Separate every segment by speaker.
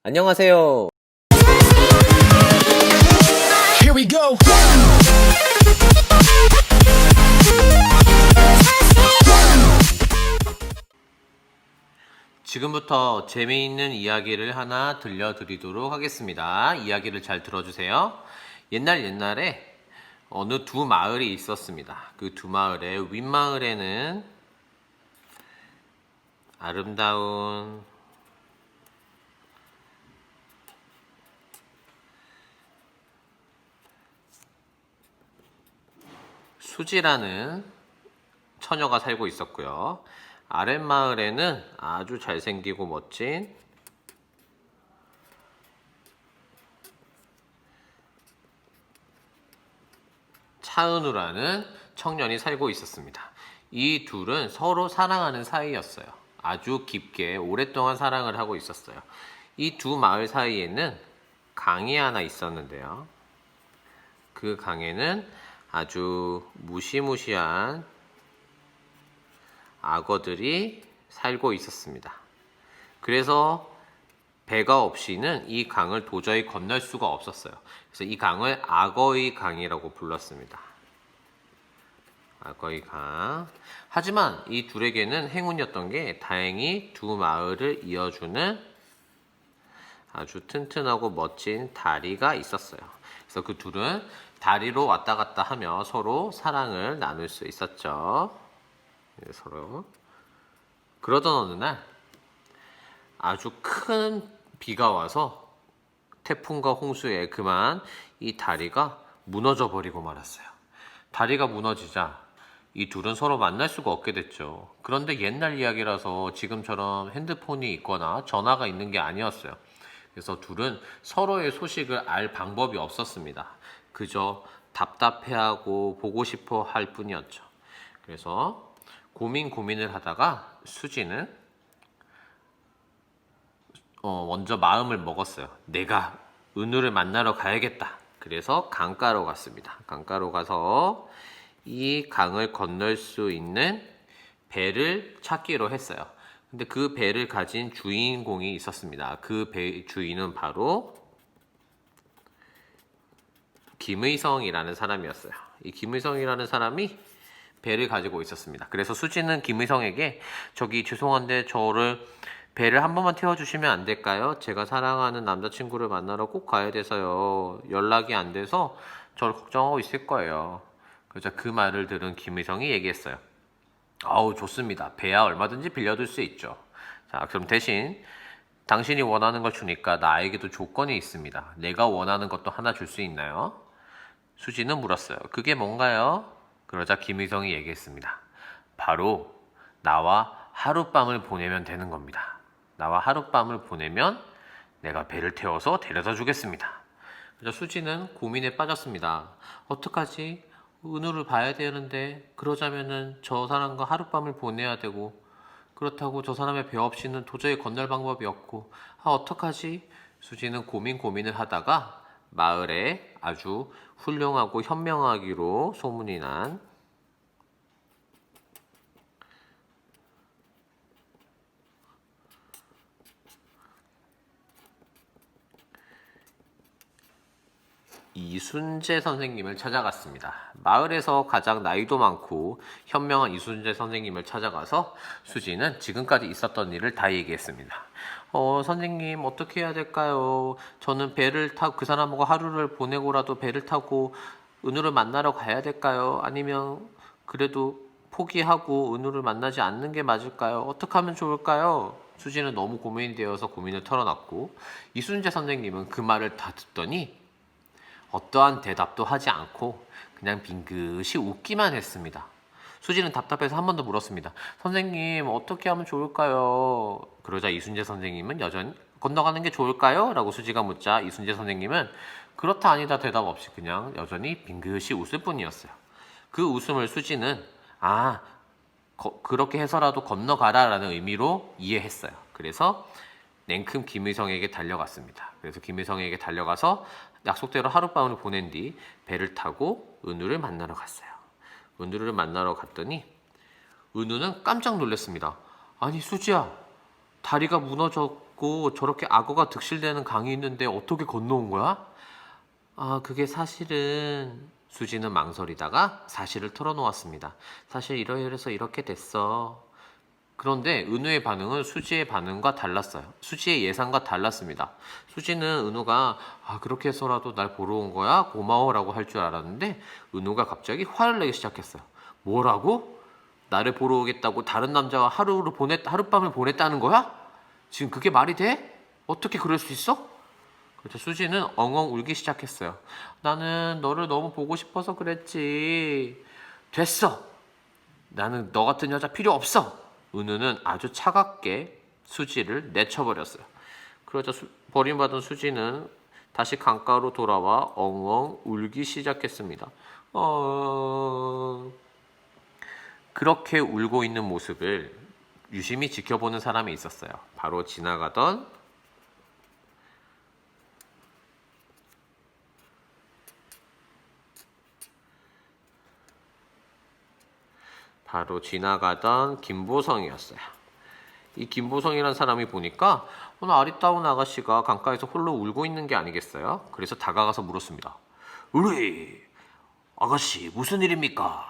Speaker 1: 안녕하세요.
Speaker 2: Here we go.
Speaker 1: 지금부터 재미있는 이야기를 하나 들려드리도록 하겠습니다. 이야기를 잘 들어주세요. 옛날에 어느 두 마을이 있었습니다. 그 두 마을의 윗마을에는 아름다운 수지라는 처녀가 살고 있었고요. 아랫마을에는 아주 잘생기고 멋진 차은우라는 청년이 살고 있었습니다. 이 둘은 서로 사랑하는 사이였어요. 아주 깊게 오랫동안 사랑을 하고 있었어요. 이 두 마을 사이에는 강이 하나 있었는데요. 그 강에는 아주 무시무시한 악어들이 살고 있었습니다. 그래서 배가 없이는 이 강을 도저히 건널 수가 없었어요. 그래서 이 강을 악어의 강이라고 불렀습니다. 악어의 강. 하지만 이 둘에게는 행운이었던 게 다행히 두 마을을 이어주는 아주 튼튼하고 멋진 다리가 있었어요. 그래서 그 둘은 다리로 왔다 갔다 하며 서로 사랑을 나눌 수 있었죠. 서로. 그러던 어느 날 아주 큰 비가 와서 태풍과 홍수에 그만 이 다리가 무너져 버리고 말았어요. 다리가 무너지자 이 둘은 서로 만날 수가 없게 됐죠. 그런데 옛날 이야기라서 지금처럼 핸드폰이 있거나 전화가 있는 게 아니었어요. 그래서 둘은 서로의 소식을 알 방법이 없었습니다. 그저 답답해하고 보고 싶어 할 뿐이었죠. 그래서 고민을 하다가 수지는 먼저 마음을 먹었어요. 내가 은우를 만나러 가야겠다. 그래서 강가로 갔습니다. 강가로 가서 이 강을 건널 수 있는 배를 찾기로 했어요. 근데 그 배를 가진 주인공이 있었습니다. 그 배 주인은 바로 김의성이라는 사람이었어요. 이 김의성이라는 사람이 배를 가지고 있었습니다. 그래서 수지는 김의성에게 저기 죄송한데 저를 배를 한 번만 태워주시면 안 될까요? 제가 사랑하는 남자친구를 만나러 꼭 가야 돼서요. 연락이 안 돼서 저를 걱정하고 있을 거예요. 그래서 그 말을 들은 김의성이 얘기했어요. 아우 좋습니다. 배야 얼마든지 빌려줄 수 있죠. 자 그럼 대신 당신이 원하는 걸 주니까 나에게도 조건이 있습니다. 내가 원하는 것도 하나 줄 수 있나요? 수지는 물었어요. 그게 뭔가요? 그러자 김의성이 얘기했습니다. 바로 나와 하룻밤을 보내면 되는 겁니다. 나와 하룻밤을 보내면 내가 배를 태워서 데려다 주겠습니다. 그래서 수지는 고민에 빠졌습니다. 어떡하지? 은우를 봐야 되는데 그러자면은 저 사람과 하룻밤을 보내야 되고 그렇다고 저 사람의 배 없이는 도저히 건널 방법이 없고 어떡하지? 수지는 고민을 하다가 마을에 아주 훌륭하고 현명하기로 소문이 난 이순재 선생님을 찾아갔습니다. 마을에서 가장 나이도 많고 현명한 이순재 선생님을 찾아가서 수지는 지금까지 있었던 일을 다 얘기했습니다. 선생님 어떻게 해야 될까요? 저는 배를 타고 그 사람하고 하루를 보내고라도 배를 타고 은우를 만나러 가야 될까요? 아니면 그래도 포기하고 은우를 만나지 않는 게 맞을까요? 어떻게 하면 좋을까요? 수지는 너무 고민이 되어서 고민을 털어놨고 이순재 선생님은 그 말을 다 듣더니 어떠한 대답도 하지 않고 그냥 빙긋이 웃기만 했습니다. 수지는 답답해서 한 번 더 물었습니다. 선생님 어떻게 하면 좋을까요? 그러자 이순재 선생님은 여전히 건너가는 게 좋을까요? 라고 수지가 묻자 이순재 선생님은 그렇다 아니다 대답 없이 그냥 여전히 빙긋이 웃을 뿐이었어요. 그 웃음을 수지는 그렇게 해서라도 건너가라 라는 의미로 이해했어요. 그래서 냉큼 김의성에게 달려갔습니다. 그래서 김의성에게 달려가서 약속대로 하룻밤을 보낸 뒤 배를 타고 은우를 만나러 갔어요. 은우를 만나러 갔더니 은우는 깜짝 놀랐습니다. 아니 수지야, 다리가 무너졌고 춥고 저렇게 악어가 득실되는 강이 있는데 어떻게 건너온 거야? 아, 그게 사실은 수지는 망설이다가 사실을 털어놓았습니다. 사실 이러이러해서 이렇게 됐어. 그런데 은우의 반응은 수지의 반응과 달랐어요. 수지의 예상과 달랐습니다. 수지는 은우가 그렇게 해서라도 날 보러 온 거야? 고마워라고 할 줄 알았는데 은우가 갑자기 화를 내기 시작했어요. 뭐라고? 나를 보러 오겠다고 다른 남자와 하룻밤을 보냈다는 거야? 지금 그게 말이 돼? 어떻게 그럴 수 있어? 그래서 수지는 엉엉 울기 시작했어요. 나는 너를 너무 보고 싶어서 그랬지. 됐어. 나는 너 같은 여자 필요 없어. 은우는 아주 차갑게 수지를 내쳐버렸어요. 그러자 버림받은 수지는 다시 강가로 돌아와 엉엉 울기 시작했습니다. 그렇게 울고 있는 모습을 유심히 지켜보는 사람이 있었어요. 바로 지나가던 김보성이었어요. 이 김보성이라는 사람이 보니까 오늘 아리따운 아가씨가 강가에서 홀로 울고 있는 게 아니겠어요? 그래서 다가가서 물었습니다. 우리 아가씨 무슨 일입니까?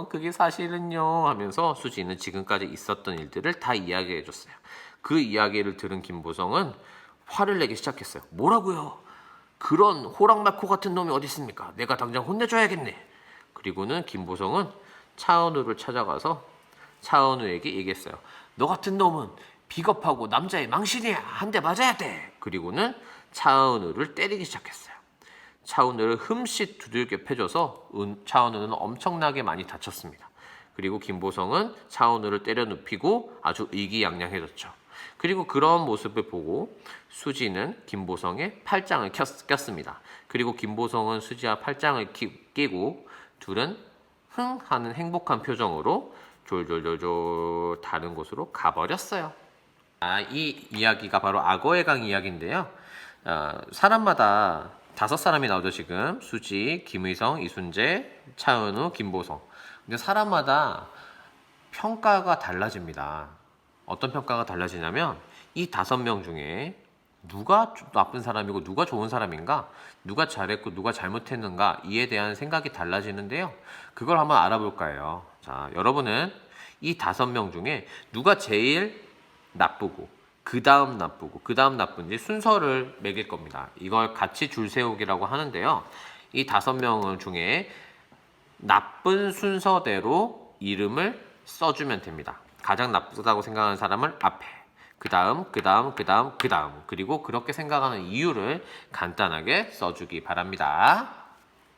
Speaker 1: 그게 사실은요 하면서 수지는 지금까지 있었던 일들을 다 이야기해 줬어요. 그 이야기를 들은 김보성은 화를 내기 시작했어요. 뭐라고요? 그런 호랑말코 같은 놈이 어디 있습니까? 내가 당장 혼내줘야겠네. 그리고는 김보성은 차은우를 찾아가서 차은우에게 얘기했어요. 너 같은 놈은 비겁하고 남자의 망신이야. 한 대 맞아야 돼. 그리고는 차은우를 때리기 시작했어요. 차은우를 흠칫 두들겨 패줘서 차은우는 엄청나게 많이 다쳤습니다. 그리고 김보성은 차은우를 때려 눕히고 아주 의기양양해졌죠. 그리고 그런 모습을 보고 수지는 김보성의 팔짱을 꼈습니다. 그리고 김보성은 수지와 팔짱을 끼고 둘은 흥 하는 행복한 표정으로 졸졸졸졸 다른 곳으로 가버렸어요. 이 이야기가 바로 악어의 강 이야기인데요. 사람마다 5사람이 나오죠. 지금 수지, 김의성, 이순재, 차은우, 김보성. 근데 사람마다 평가가 달라집니다. 어떤 평가가 달라지냐면 이 5명 중에 누가 나쁜 사람이고 누가 좋은 사람인가, 누가 잘했고 누가 잘못했는가 이에 대한 생각이 달라지는데요. 그걸 한번 알아볼까 해요. 자, 여러분은 이 5명 중에 누가 제일 나쁘고 그 다음 나쁜지 순서를 매길 겁니다. 이걸 같이 줄 세우기라고 하는데요. 이 5명 중에 나쁜 순서대로 이름을 써주면 됩니다. 가장 나쁘다고 생각하는 사람을 앞에, 그 다음, 그리고 그렇게 생각하는 이유를 간단하게 써주기 바랍니다.